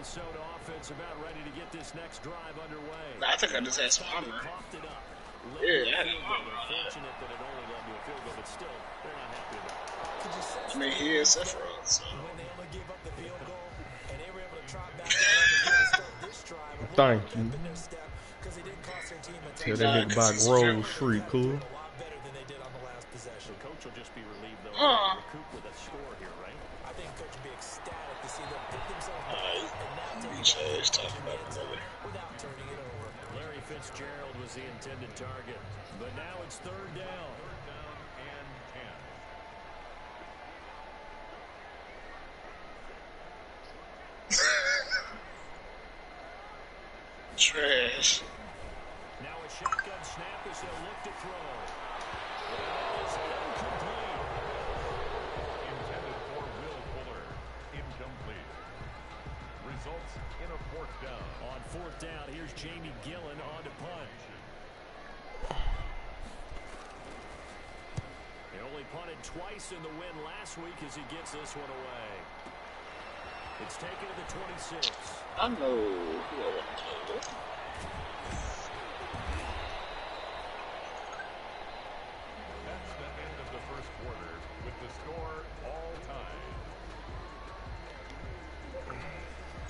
Minnesota offense about ready to get this next drive underway. I think I just had some armor. Yeah, I had armor. Fortunate that it only led to a field goal, but still, they're not happy about it. I mean, he is Sephiroth, so. When they only gave up the field goal, and they were able to trot back out on the field to start this drive. Thank you. Because they didn't cost their team a Yeah, they hit by Grove Street, cool. a lot better than they did on the last possession. The coach will just be relieved, though, to recoup with a score here, right? I think coach will be ecstatic to see them pick themselves back and now take Chaz talking about it earlier. without turning it over. Larry Fitzgerald was the intended target, but now it's third down. Third down and 10. Trash. Now a shotgun snap as they'll look to throw. It is incomplete. Intended for Will Fuller. Incomplete. Results in a fourth down. On fourth down, here's Jamie Gillen on to punt. He only punted twice in the win last week as he gets this one away. It's taken to the 26. I know who I want to play with. That's the end of the first quarter with the score all time.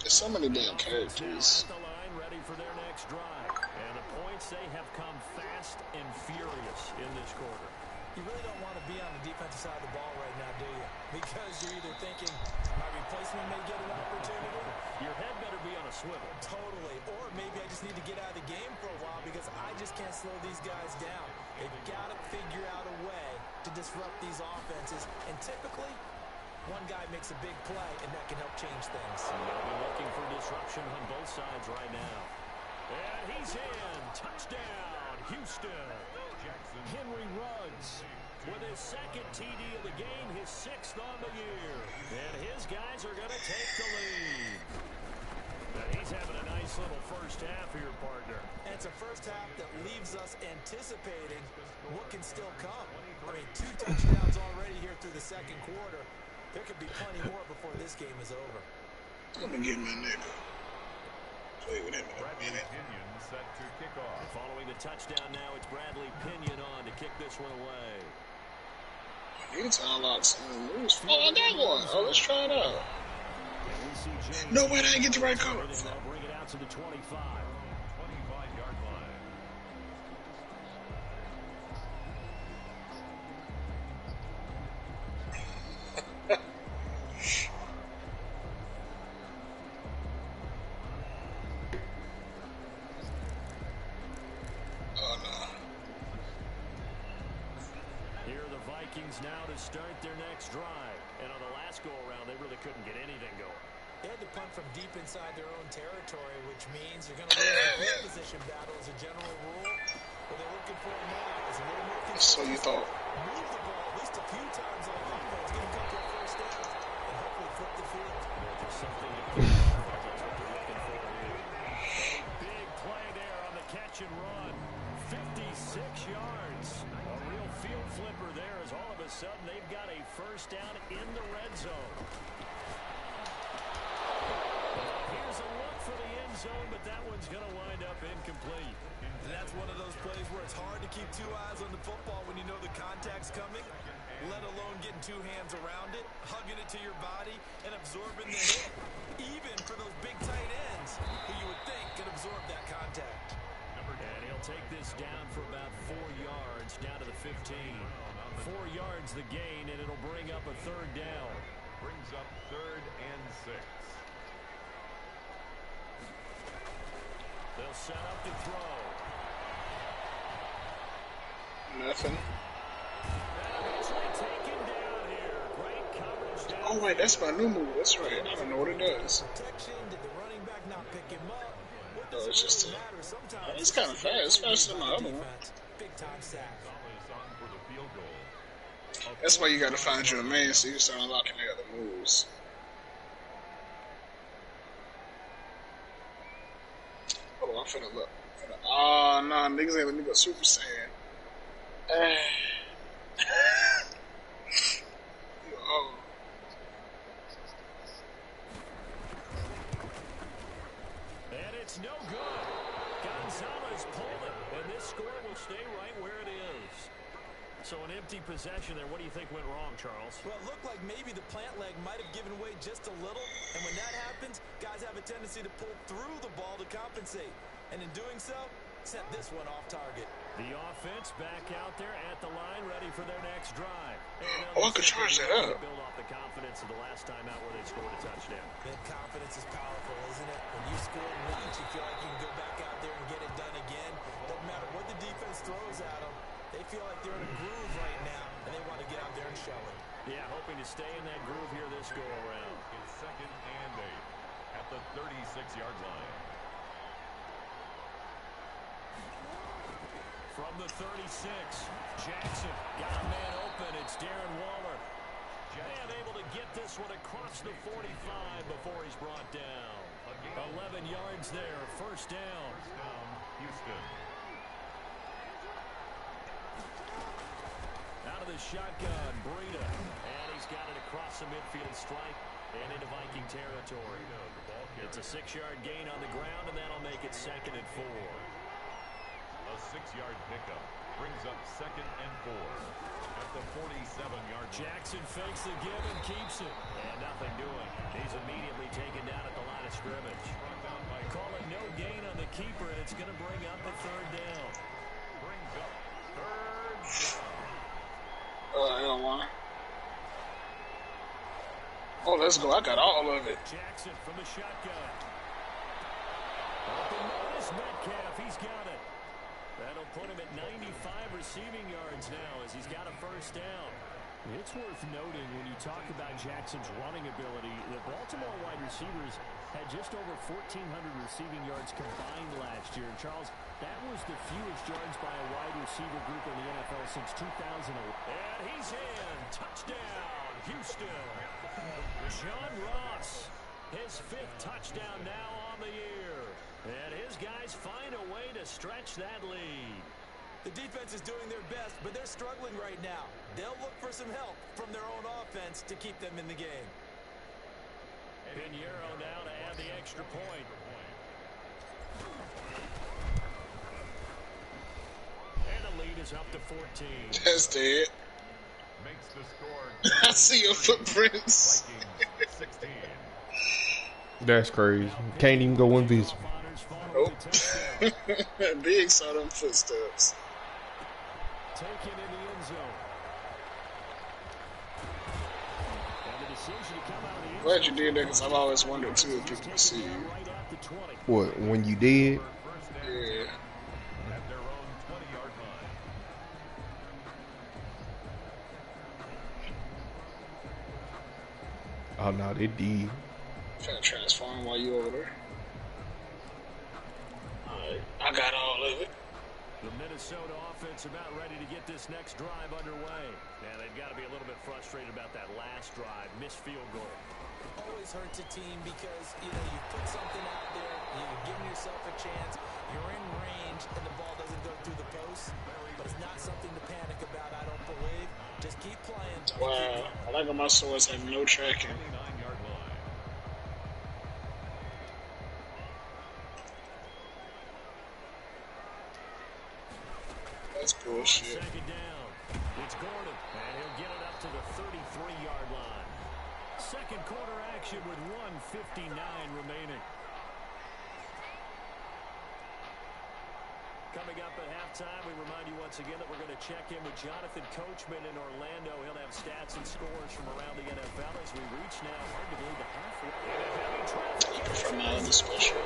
There's so many damn characters. At the line, ready for their next drive. And the points, they have come fast and furious in this quarter. You really don't want to be on the defensive side of the ball right now, do you? Because you're either thinking, my replacement may get an opportunity. Your head better be on a swivel. Totally. Or maybe I just need to get out of the game for a while because I just can't slow these guys down. They've got to figure out a way to disrupt these offenses. And typically, one guy makes a big play, and that can help change things. They'll be looking for disruption on both sides right now. And he's in. Touchdown, Houston. Henry Ruggs with his second TD of the game, his sixth on the year. And his guys are going to take the lead. And he's having a nice little first half here, partner. And it's a first half that leaves us anticipating what can still come. I mean, 2 touchdowns already here through the second quarter. There could be plenty more before this game is over. I'm going to get my nigga. Play with him in a minute. Set to kick off. Following the touchdown now, it's Bradley Pinion on to kick this one away. He's unlocked some moves. Oh, I got one. Oh, let's try it out. No way, I didn't get the right code. They'll bring it out to the 25. 25-yard line. Vikings now to start their next drive. And on the last go-around, they really couldn't get anything going. They had to punt from deep inside their own territory, which means you're going to lose the field position battle as a general rule. What they're looking for now is a little more So consistent. you thought. Move the ball at least a few times on offense, get a couple of first downs, and hopefully flip the field. Just something to keep. That's what they're looking for here. Big play there on the catch and run. 56 yards. A real field flipper there as all of a sudden they've got a first down in the red zone. Here's a look for the end zone, but that one's going to wind up incomplete. And that's one of those plays where it's hard to keep 2 eyes on the football when you know the contact's coming, let alone getting 2 hands around it, hugging it to your body, and absorbing the hit. Even for those big tight ends who you would think could absorb that contact. And he'll take this down for about 4 yards, down to the 15. 4 yards the gain, and it'll bring up a third down. Brings up 3rd and 6. They'll set up to throw. Nothing. Taken down here. Great coverage down. Oh, wait, that's my new move. That's right. I don't know what it does. Protection, did the running back not pick him up? Oh, it's just a... It's kind of fast. It's faster than my other one. Big time sack. That's why you got to find your man so you start unlocking the other moves. Oh, I'm finna look. Oh, nah, niggas ain't let me go Super Saiyan. Oh. empty possession there. What do you think went wrong, Charles? Well, it looked like maybe the plant leg might have given way just a little. And when that happens, guys have a tendency to pull through the ball to compensate. And in doing so, sent this one off target. The offense back out there at the line, ready for their next drive. Oh, I could charge that up. Build off the confidence of the last time out where they scored a touchdown. That confidence is powerful, isn't it? When you score once, you feel like you can go back out there and get it done again. Doesn't matter what the defense throws at them. They feel like they're in a groove right now, and they want to get out there and show it. Yeah, hoping to stay in that groove here this go-around. It's 2nd and 8 at the 36-yard line. From the 36, Jackson got a man open. It's Darren Waller. And able to get this one across the 45 before he's brought down. 11 yards there, first down. First down, Houston. Out of the shotgun, Breida. And he's got it across the midfield stripe and into Viking territory. It's a 6-yard gain on the ground, and that'll make it 2nd and 4. A 6-yard pickup brings up 2nd and 4 at the 47-yard line. Jackson fakes the give and keeps it. And nothing doing. He's immediately taken down at the line of scrimmage. Call it no gain on the keeper, and it's going to bring up a 3rd down. Brings up 3rd down. L1. Oh, let's go. I got all of it. Jackson from the shotgun. Open notice, Metcalf. He's got it. That'll put him at 95 receiving yards now as he's got a first down. It's worth noting when you talk about Jackson's running ability, the Baltimore wide receivers had just over 1,400 receiving yards combined last year. And Charles, that was the fewest yards by a wide receiver group in the NFL since 2000. And he's in. Touchdown, Houston. John Ross, his 5th touchdown now on the year. And his guys find a way to stretch that lead. The defense is doing their best, but they're struggling right now. They'll look for some help from their own offense to keep them in the game. Pinheiro now to add the extra point. And the lead is up to 14. That's dead. Makes the score. I see your footprints. 16. That's crazy. Can't even go invisible. Nope. Big saw them footsteps. Taken in the end zone. And the decision to come out of the end Glad you did that because I've always wondered too if people could see you. right at the 20. What, when you did? Yeah. At their own 20-yard line. Oh, no, they did. Trying to transform while you over there. Alright, I got all of it. The Minnesota offense about ready to get this next drive underway. Yeah, they've got to be a little bit frustrated about that last drive. Missed field goal. Always hurts a team because, you put something out there, you're giving yourself a chance, you're in range, and the ball doesn't go through the post. But it's not something to panic about, I don't believe. Just keep playing. Wow, I like how my swords have no tracking. 29-yard line. That's bullshit. Second down. It's Gordon, and he'll get it up to the 33-yard line. Second quarter action with 1:59 remaining. Coming up at halftime, we remind you once again that we're going to check in with Jonathan Coachman in Orlando. He'll have stats and scores from around the NFL as we reach now, hard to believe, the halfway. From the special.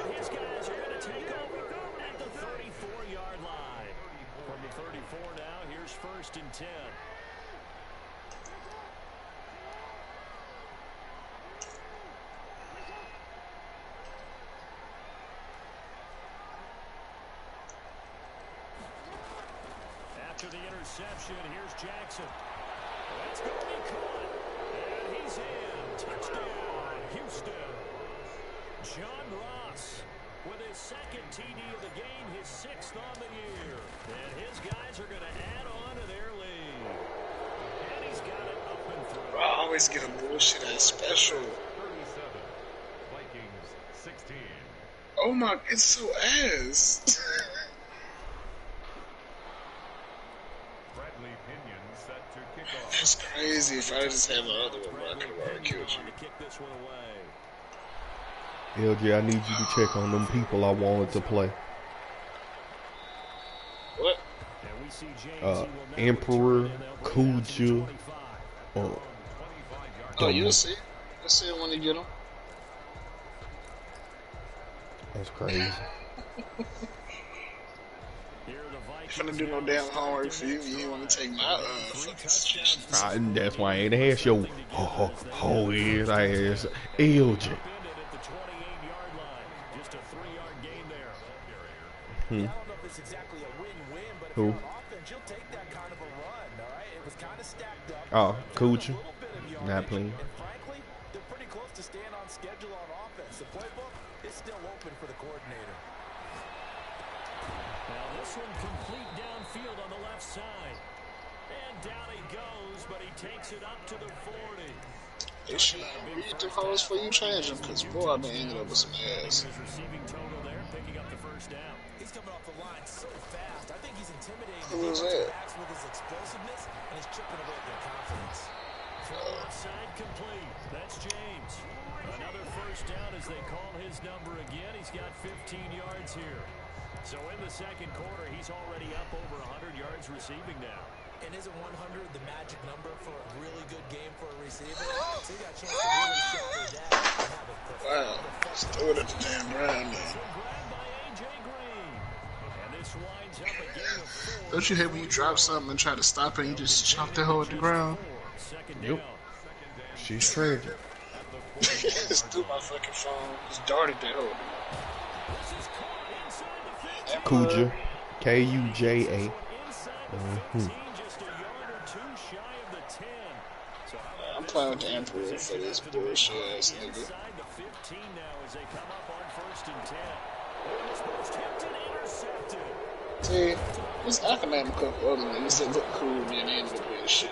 And his guys are going to take over at the 34-yard line. From the 34 now, here's 1st and 10. After the interception, here's Jackson. That's going to be caught. And he's in. Touchdown, Houston. John Ross with his 2nd TD of the game, his 6th on the year. And his guys are going to add on to their lead. And he's got it up and through. Bro, I always get a bullshit ass special. 37. Vikings 16. Oh my, it's so ass. Bradley Pinion set to kick off. That's crazy. If I just had my other one, bro, I could have already killed you. LJ, I need you to check on them people I wanted to play. What? Emperor, Kuja, Oh, you'll see. You'll see it when you get them. That's crazy. I'm finna do no damn homework for you. You ain't want to take my fucking suggestions. That's why I ain't asked your whole ass. I asked LJ. Hmm. Who? Oh, Kuja. Not playing. Frankly, they're pretty close to staying on schedule on offense. The playbook is still open for the coordinator. Now this one complete downfield on the left side. And down he goes, but he takes it up to the 40. They should read the calls for you change them, because boy, I've been ending up with some ass. His receiving total there, picking up the first down. He's coming off the line so fast. I think he's intimidating Who was that? backs with his explosiveness, and he's chipping away at their confidence. Side complete. That's James. Another first down as they call his number again. He's got 15 yards here. So in the second quarter, he's already up over 100 yards receiving now. And isn't 100 the magic number for a really good game for a receiver? So he got a chance to really shatter that and have it perfect. Wow. Just throw it at the damn ground, man. Grabbed by A.J. Green. And this winds up a game of 4. Don't you hate when you drop something and try to stop it and you just chop that hole at the ground? Yep. She's tragic. Just threw my fucking phone. Just darted that hole. Kuja. Kuja. I'm playing with the Emperor for this bullshit ass nigga. See, just I can name a couple other niggas that look cool and then end up with shit.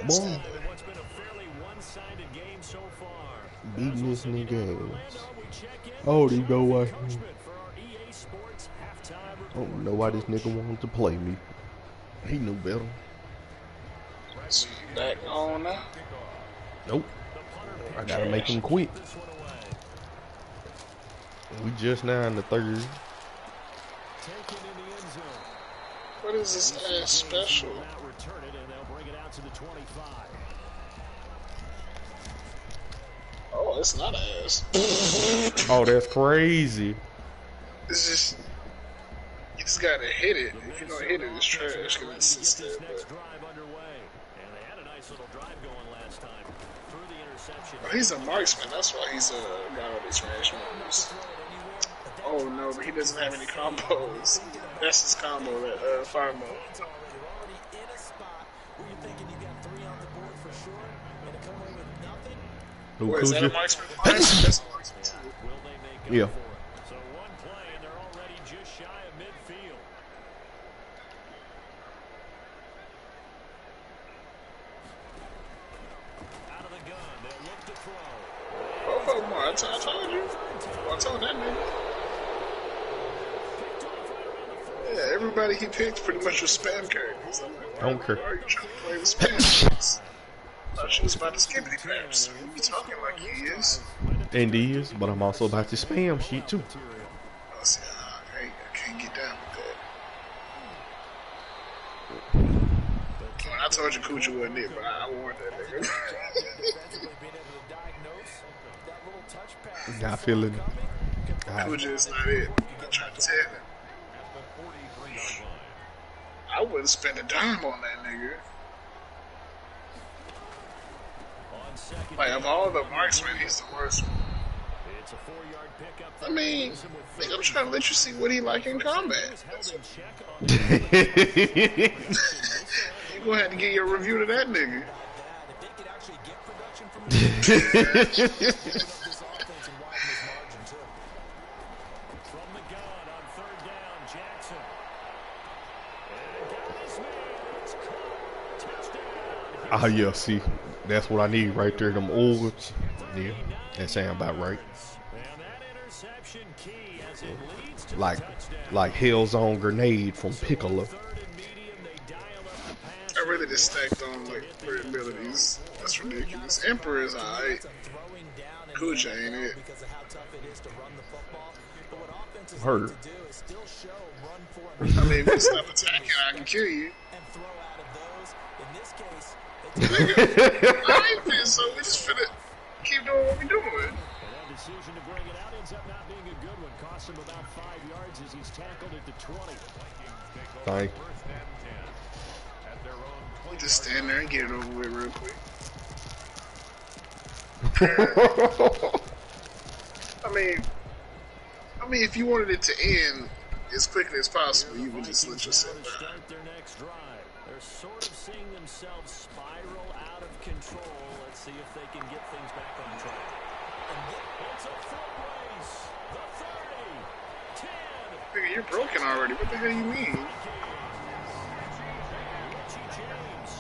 Boy. Beating this nigga ass. Oh, they go watch me. I don't know why this nigga wanted to play me. He knew better. So back on now? Nope. I gotta make him quit. We just now in the third. What is this ass special? Oh, it's not ass. Oh, that's crazy. It's just, you just gotta hit it. If you don't hit it, it's trash because it sits there. But he's a marksman. That's why he's got all these trash moves. Oh no, but he doesn't have any combos. That's his combo, that fire mode. Who, Wait, is that a marksman? That's a marksman too. Yeah. So one play and they're already just shy of midfield. Out of the gun, they'll look to throw. Oh, more. I told you. I told that nigga. Yeah, everybody he picked pretty much was spam characters. I'm like, Don't care. why are you trying to play with spam shits? I thought she was about to skippity paps. You talking like he is. And he is, but I'm also about to spam shit too. I said, I can't get down with that. I told you Kuja wasn't it, but I warned that nigga. Not feeling. Kuja is not it. I'm trying to tell him. I wouldn't spend a dime on that nigga. Like, of all the marksmen, he's the worst one. I mean, I'm trying to let you see what he like in combat. You gonna have to get your review to that nigga. Ah, yeah, see, That's what I need right there. Them orbs. Yeah, that sound about right. Like Hellzone Grenade from Piccolo. I really just stacked on like three abilities. That's ridiculous. Emperor is alright. Kuja ain't it. Heard. I mean, if you stop attacking, I can kill you. Nigga, I ain't been, so we just finna keep doing what we doing. Decision to bring it out ends up not being a good one. Cost him about 5 yards as he's tackled at the 20. Thank You just stand there and get it over with real quick. I mean, if you wanted it to end as quickly as possible, you would just let yourself die. They're sort of seeing themselves spiral out of control. Let's see if they can get things back on track. It's a foot race. The 30, 10. Nigga, you're broken already. What the hell you mean? James,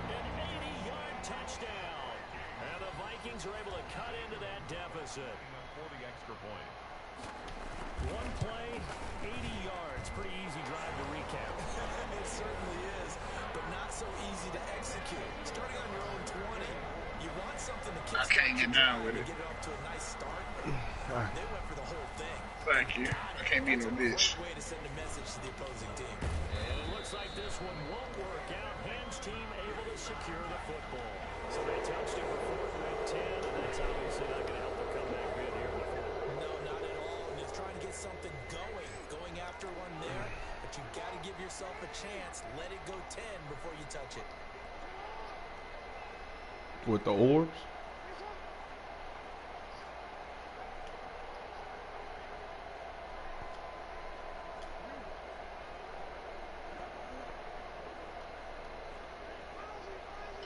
an 80-yard touchdown. And the Vikings are able to cut into that deficit. For the extra point. One play, 80 yards. Pretty easy drive to recap. It certainly is, but not so easy to execute. Starting on your own 20, you want something to I can't get down with it. get it off to a nice start. They went for the whole thing. Thank you. I can't be no bitch. Way to send a message to the opposing team. And it looks like this one won't work out. Ham's team able to secure the football. So they touched it for 4th and 10, and that's obviously not going to help the comeback bid here in the fourth. No, not at all. And they're trying to get something going after one there. But you've got to give yourself a chance. Let it go 10 before you touch it. With the orbs.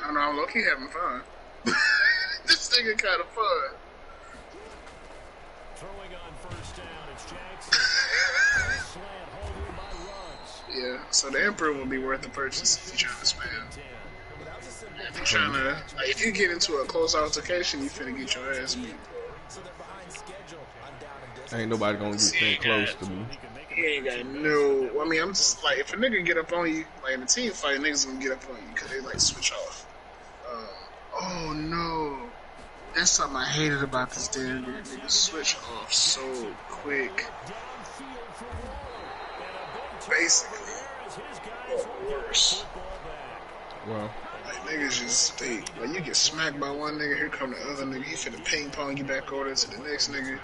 I know, I'm low-key having fun. This nigga kind of fun. Throwing on first down, it's Jackson. Slant hold here by Ruggs. Yeah, so the Emperor will be worth the purchase if you're trying to spam. If you're trying to, like, if you get into a close altercation, you finna get your ass beat. So they're behind schedule on down and distance. Ain't nobody gonna get that close to me. He ain't got no. I mean, I'm just like, if a nigga get up on you, like in a team fight, niggas gonna get up on you because they like switch off. Oh no, that's something I hated about this damn game. Niggas switch off so quick. Basically, or worse. Well, Like niggas just like you get smacked by one nigga, here come the other nigga. He finna ping pong you back over to the next nigga.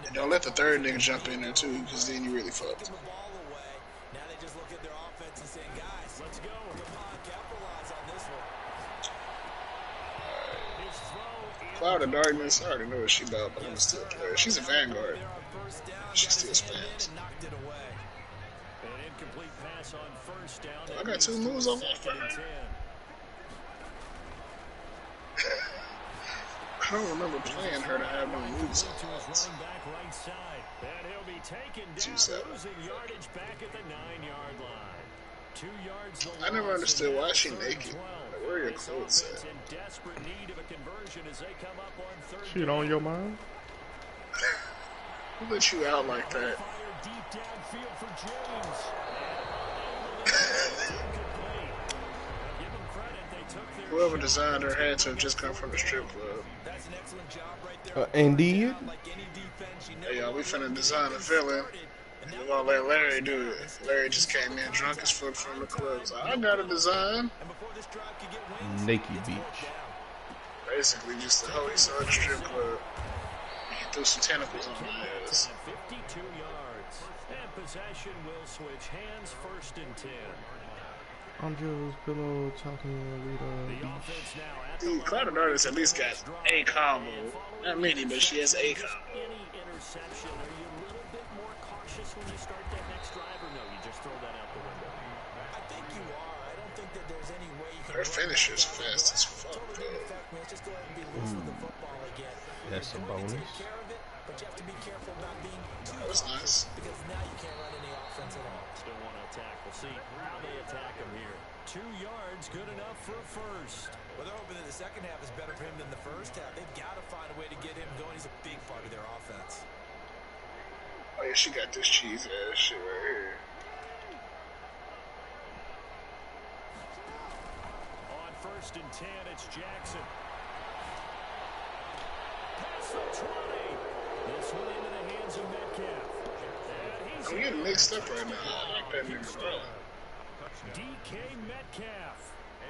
And don't let the third nigga jump in there too, because then you really fucked. Now they just look at their offense and say, guys, let's go. Come on, capitalize on this one. Cloud of Darkness, I already know what she about, but I'm still play her. She's a Vanguard. She still spams. An incomplete pass on first down. I got 2 moves on my phone. I don't remember playing her to have no moves on offense. Back right side. And he'll be taken down, 2-7. losing yardage back at the 9-yard line. 2 yards. I never understood why she naked. Like, where are your clothes at? In desperate need of a conversion as they come up on third. shit on your mind? Who let you out like that? Fire deep downfield for James. Give them credit. They took their Whoever designed her had to have just come from the strip club. That's an excellent job right there. Indeed. Like any defense, you know. Hey, y'all, we finna design a villain. And we're gonna let Larry do it. Larry just came in drunk as fuck from the club. So I got a design. And before this drive could get wings, Naked Beach. Basically, just the hoe he saw at the strip club. He threw some tentacles on my ass. 52 yards. And possession will switch hands, 1st and 10. I'm just pillow talking with The beach. offense now at the See, Cloud of Darkness at least got a combo. Not many, but she has a combo. any interception. Are you a little bit more cautious when you start that next drive, or no? You just throw that out the window? I think you are. I don't think that there's any way you can. Her finisher's fast as fuck, Totally though. effect, man. Just go ahead and be loose with the football again. That's a bonus. Take care of it, but you have to be careful about being too That was cautious nice. because now you can't run any offense at all. Still want to attack. We'll see how they attack him here. 2 yards, good enough for a first. Well, they're hoping that the second half is better for him than the first half. They've got to find a way to get him going. He's a big part of their offense. Oh yeah, she got this cheese ass shit right here. On 1st and 10, it's Jackson. Pass the 20. This one into the hands of Metcalf. And he's I'm getting mixed up right now. I like that nigga, bro. DK Metcalf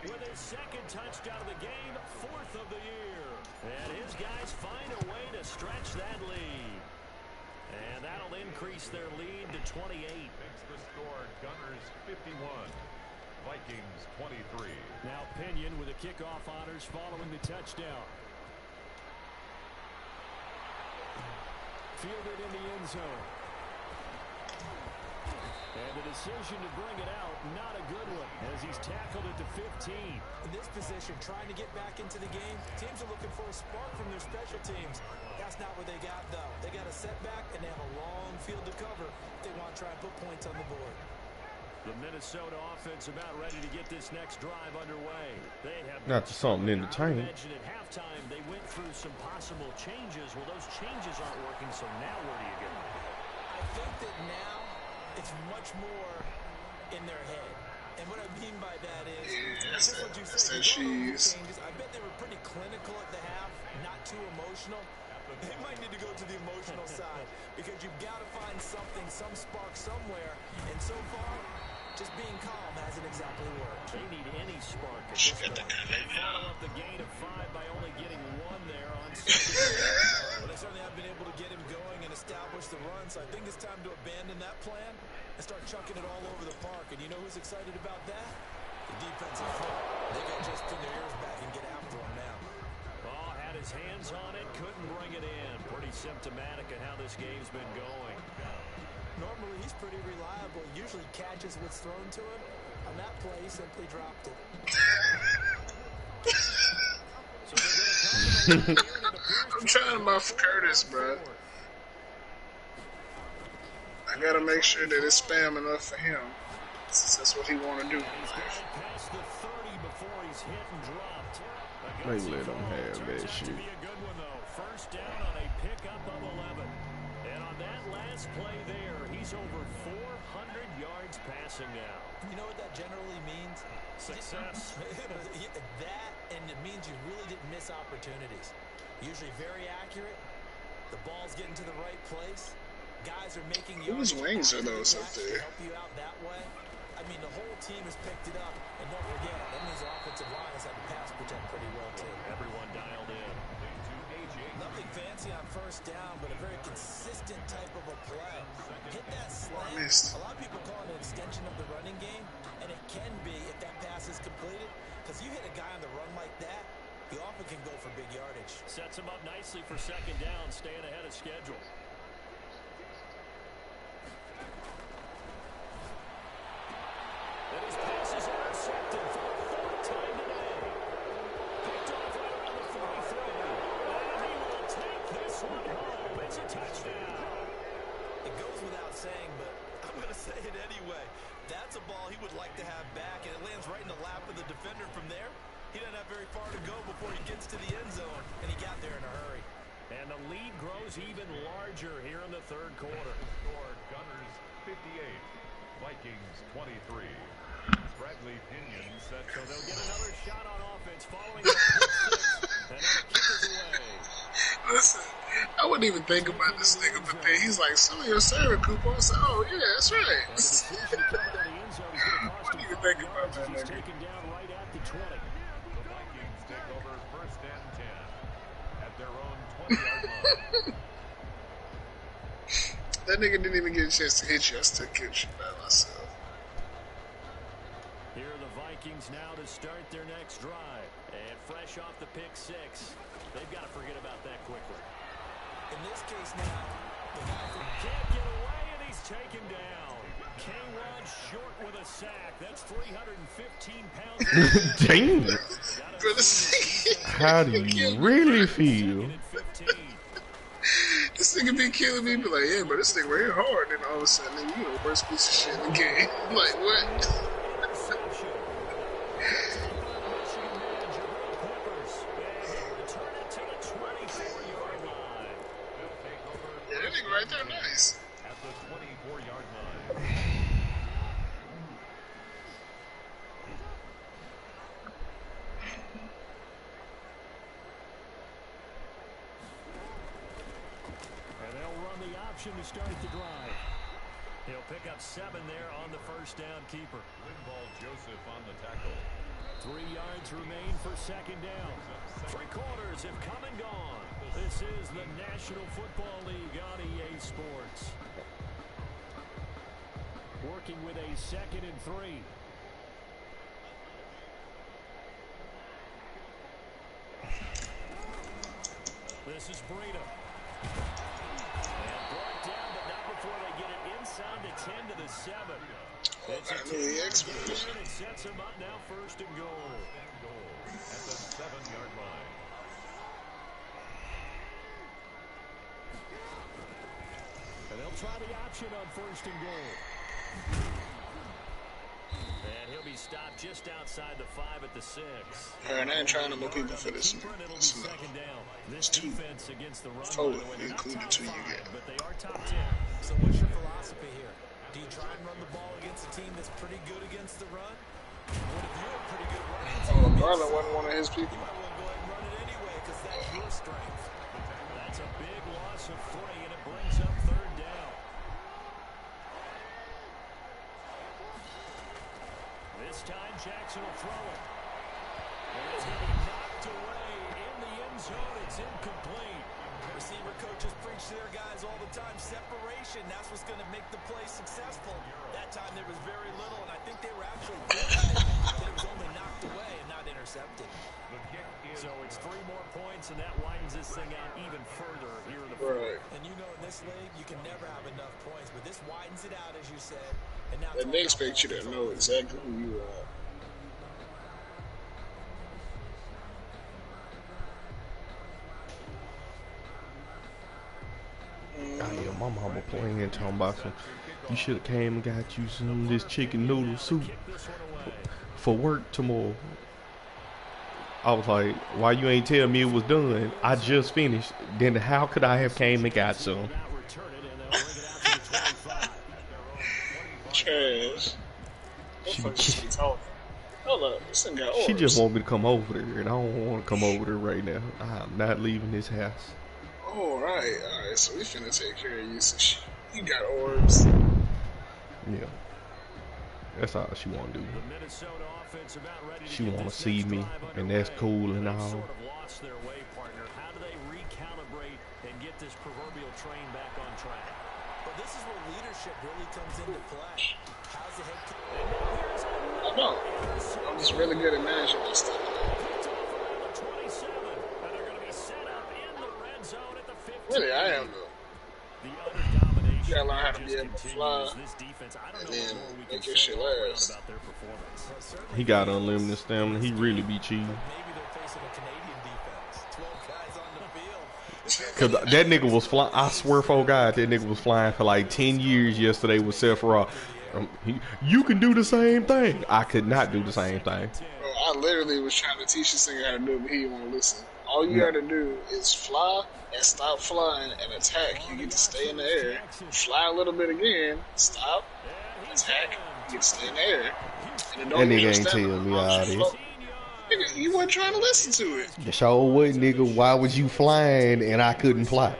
with his 2nd touchdown of the game, 4th of the year. And his guys find a way to stretch that lead. And that'll increase their lead to 28. Makes the score Gunners 51, Vikings 23. Now Pinion with the kickoff honors following the touchdown. Fielded in the end zone. And the decision to bring it out, not a good one, as he's tackled it to 15. In this position, trying to get back into the game, teams are looking for a spark from their special teams. That's not what they got, though. They got a setback, and they have a long field to cover if they want to try and put points on the board. The Minnesota offense about ready to get this next drive underway. They have Not to something in the tank. mentioned at halftime they went through some possible changes. Well, those changes aren't working, so now where do you go? I think that now it's much more in their head. And what I mean by that is, just what you said, cheese. changes. I bet they were pretty clinical at the half, not too emotional. They might need to go to the emotional side because you've got to find something, some spark somewhere. And so far, just being calm hasn't exactly worked. They need any spark at She this got the point. gun They right now. follow up the gain of 5 by only getting 1 there on second. Well, they certainly have been able to get him going and establish the run, so I think it's time to abandon that plan and start chucking it all over the park. And you know who's excited about that? The defensive front. They got just pin their ears back and get after him now. Oh, had his hands on it, couldn't bring it in. Pretty symptomatic of how this game's been going. Normally, he's pretty reliable. Usually catches what's thrown to him. On that play, he simply dropped it. So they're going to come to the line here, and it appears I'm trying my Curtis, bro. I gotta make sure that it's spam enough for him, since that's what he want to do in He's got life. it past the 30 before he's hit and dropped. A They gutsy let him fall. have Turns that out shit. to be a good one, though. 1st down on a pickup of 11. And on that last play there, he's over 400 yards passing now. You know what that generally means? Success. That, and it means you really didn't miss opportunities. Usually very accurate. The ball's getting to the right place. Guys are making Whose wings are those up to there? help you out that way. I mean, the whole team has picked it up. And don't forget, that means the offensive line has had to pass protect pretty well, too. Everyone dialed in. Nothing fancy on 1st down, but a very consistent type of a play. Hit that slant. Missed. A lot of people call it an extension of the running game, and it can be if that pass is completed. Because you hit a guy on the run like that, you often can go for big yardage. Sets him up nicely for 2nd down, staying ahead of schedule. And his pass is intercepted for the 4th time today. Picked off right around the 43. And he will take this one home. It's a touchdown. It goes without saying, but I'm going to say it anyway. That's a ball he would like to have back, and it lands right in the lap of the defender from there. He doesn't have very far to go before he gets to the end zone, and he got there in a hurry. And the lead grows even larger here in the 3rd quarter. Score Gunners 58, Vikings 23. Bradley Pinion set So they'll get another shot on offense following the pick 6. And the kick is away. Listen, I wouldn't even think about this nigga, but then he's like, some of your serving coupons. Oh, yeah, that's And the right. decision to come to the end zone is going to cost him What do you 5 think about yards as that, he's nigga? taken down right at the 20. The Vikings take over 1st and 10 at their own 20-yard line. That nigga didn't even get a chance to hit you. I still killed you by myself. Here are the Vikings now to start their next drive. And fresh off the pick 6, they've got to forget about that quickly. In this case now, the guy from Can't get away, and he's taken down. K-Rod short with a sack. That's 315 pounds. Damn. Brother, How do you really feel? Second and 15. this This nigga be killing me. Be like, yeah, but this thing right here hard. Then all of a sudden, nigga, you the worst piece of shit in the game. Like, what? Yeah, that nigga right there, nice. At the 24-yard line. And they'll run the option to start the drive. He'll pick up 7 there on the first down keeper. Linval Joseph on the tackle. 3 yards remain for second down. 3 quarters have come and gone. This is the National Football League on EA Sports. Working with a 2nd and 3. This is Breida. And brought down, but not before they get it inside the 10 to the 7. It's a 10-yard gain, and it sets them up now 1st and goal. At the 7-yard line. And they'll try the option on 1st and goal. And he'll be stopped just outside the 5 at the 6. Alright, I ain't trying to more people for this. It's second down. This defense against the run, Totally, including the 2 you get. but they are top 10. So what's your philosophy here? Do you try and run the ball against a team that's pretty good against the run? What if you're a pretty good running team? Oh, Garland wasn't one of his people. You might want to go ahead and run it anyway because that's your strength. That's a big loss of 3, and it brings up 3rd down. This time Jackson will throw it. And it's going to be knocked away in the end zone. It's incomplete. Receiver coaches preach to their guys all the time. Separation, that's what's going to make the play successful. That time there was very little, and I think they were actually fortunate that it was only knocked away and not intercepted. So it's 3 more points, and that widens this thing out even further here in the Right. And you know in this league, you can never have enough points, but this widens it out, as you said. And now And they expect you to know exactly who you are. Oh, yeah, my mama playing talking about some. You should have came and got you some of this chicken noodle soup for work tomorrow. I was like, why you ain't tell me it was done? I just finished. Then how could I have came and got some? Trash. Hold up, this thing got orbs. She just want me to come over there, and I don't want to come over there right now. I'm not leaving this house. Alright, so we finna take care of you since you got orbs. Yeah. That's all she want to do. She want to see me, and that's cool and all. How do they recalibrate and get this proverbial train back on track? But this is where leadership really comes into play. How's the head coach? I know. I'm just really good at managing this stuff. Really, I am though. You gotta learn how to be able to fly and then make your shit last. He got unlimited stamina. He really be cheating. Maybe they're facing a Canadian defense. 12 guys on the field. Cause that nigga was flying. I swear for God, that nigga was flying for like 10 years yesterday with Seth Ross. You can do the same thing. I could not do the same thing. Bro, I literally was trying to teach this nigga how to do it, but he didn't want to listen. All you gotta do is fly and stop flying and attack. You get to stay in the air. Fly a little bit again, stop, attack, you get to stay in the air. And That nigga ain't tell me all this. Nigga, you wasn't trying to listen to it. The show would, nigga. Why was you flying and I couldn't fly?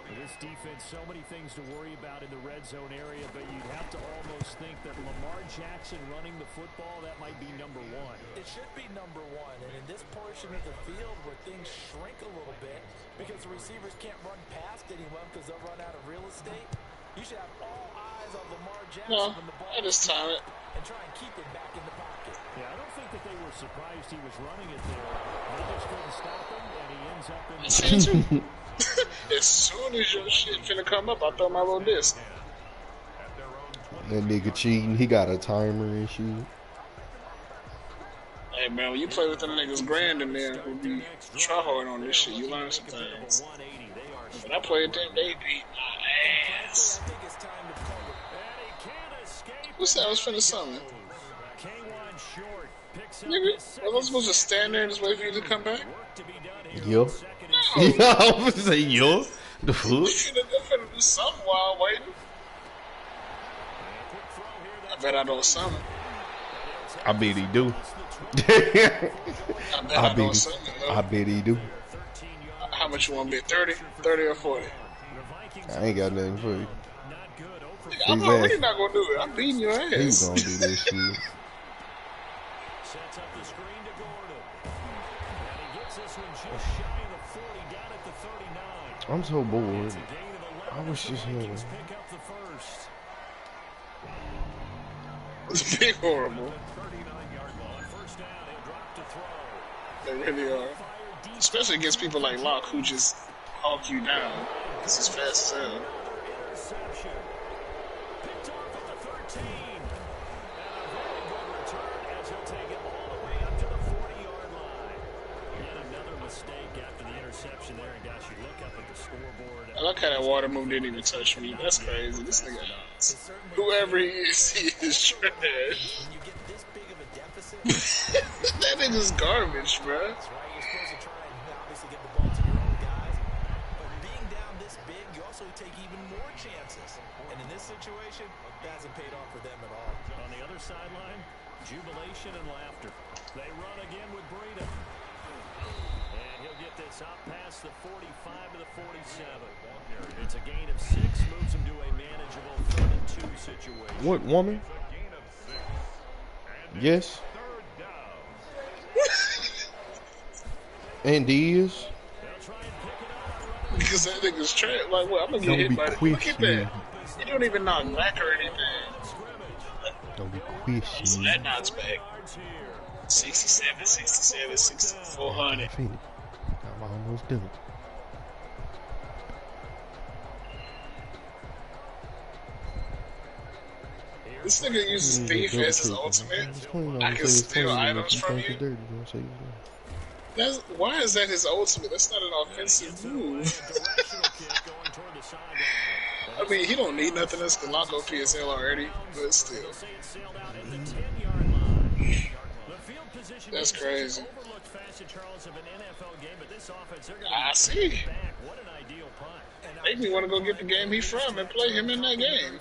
This defense, so many things to worry about in the red zone area, but you'd have to almost think that Lamar Jackson running the football, that might be number 1. It should be number 1, and in this portion of the field where things shrink a little bit because the receivers can't run past anyone because they'll run out of real estate, you should have all eyes on Lamar Jackson when the ball I just time it. and try and keep it back in the pocket. Yeah, I don't think that they were surprised he was running it there. They just couldn't stop him, and he ends up in the As soon as your shit finna come up, I throw my little disc. That nigga cheating. He got a timer and shit. Hey man, when you play with them niggas grand in there who be try hard on this shit, you learn some things. When I played them, they beat my ass. I think it's time to call it. And he can't escape. Who said I was finna summon? K1 short picks up Nigga, his was I supposed to stand there and just wait for you to come back? work to be done here. Yo. No. I was say yo. The fuck? You finna do something while waiting. I bet I don't summon. I bet he do. I bet I don't summon. I bet he do. How much you want to bet? 30? 30 or 40? I ain't got nothing for you. I'm Exactly. already not going to do it. I'm beating your ass. He gonna do this shit. Sets up the screen to Gordon. And he gets this one just shy of the 40 down at the 39. I'm so bored. It's a gain of 11. I was just Vikings here. pick up the first. It's big horrible. On first down, he'll drop to throw. They really are. Especially against people like Locke who just hawk you down. This is fast as hell. Interception. Picked off at the 13. And a very good return as he'll take it all the way up to the 40-yard line. Yet another mistake after the interception there. And gosh, you look up at the scoreboard. I like how that water move didn't even touch me. That's crazy. This nigga, whoever he is trash. When you get this big of a deficit, That nigga's garbage, bro. that's right. You're supposed to try and obviously get the ball to your own guys. But being down this big, you also take even more chances. And in this situation, that hasn't paid off for them at all. On the other sideline, jubilation and laughter. They run again with Breida. And he'll get this up past the 45 to the 47. It's a gain of 6, moves him to a manageable 3rd and 2 situation. What woman? Yes. And is. They'll try and pick it up. Because that nigga's trash. Like, what? I'm gonna get Don't hit be by that. quick, Look at man. that. He don't even knock back or anything. Don't be So questioning. that knocks back. 67, 67, 60, 400. I'm almost done. This nigga uses thief as his ultimate. I can steal items from you. That's, why is that his ultimate? That's not an offensive move. I mean, he don't need nothing else to lock up PSL already, but still. That's crazy. I see. Make me want to go get the game he from and play him in that game.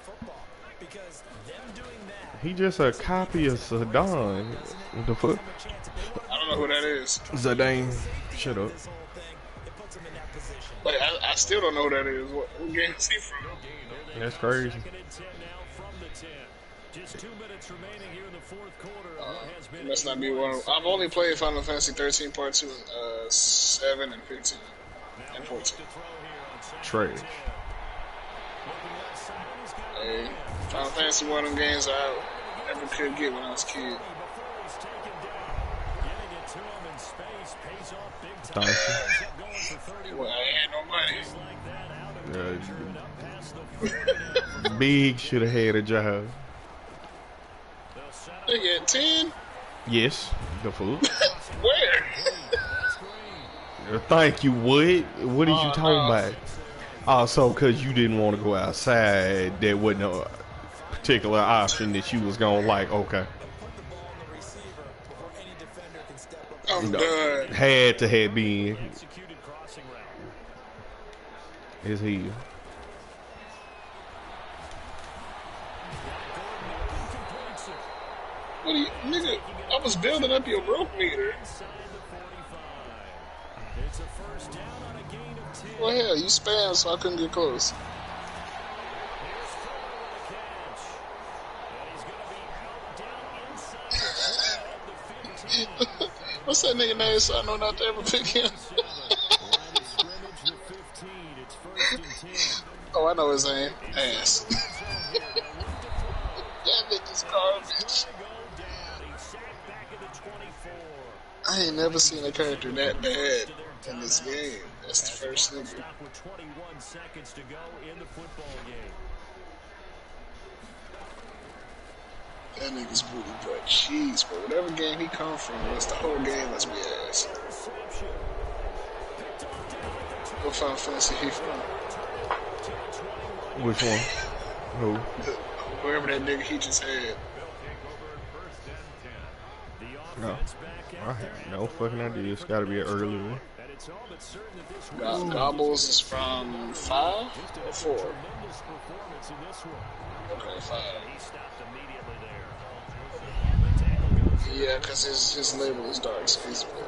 Because them doing that, He just a copy of Saddam. What the fuck? I don't know who that is. Zidane. Shut up. this whole thing, it puts them in that position. But I still don't know who that is. What game is he from? That's crazy. Just 2 minutes remaining here in the 4th quarter. Of what has been Must not be one. I've only played Final Fantasy 13 Part 2, 7 and 15 and 14. Trash. Hey, Final Fantasy one of them games I never could get when I was a kid. Thank Well, I had no money. you. Big should have had a job. They get 10? Yes. The fuck? Where? Thank you. What is you talking about? Also, because you didn't want to go outside, there wasn't a particular option that you was going to like, okay. I'm done. Had to have been. Is he? What do you, nigga? I was building up your broke meter. Well, hell, you spammed, so I couldn't get close. What's that nigga name so I know not to ever pick him? Oh, I know his name. Ass. That nigga's garbage. I ain't never seen a character that bad in this game. That's the first nigga. That nigga's booty butt cheese, but whatever game he come from, that's the whole game. Let's be ass. What Final Fantasy he from? Which one? Who? Whoever that nigga he just had. No. I have no fucking idea. It's gotta be an early one. Gobbles is from 5 or 4? Okay, 5. Yeah, because his label is dark, so he's blue.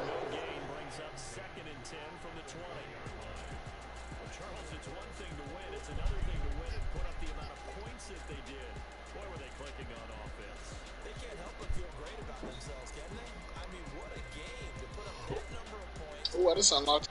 Oh, I just unlocked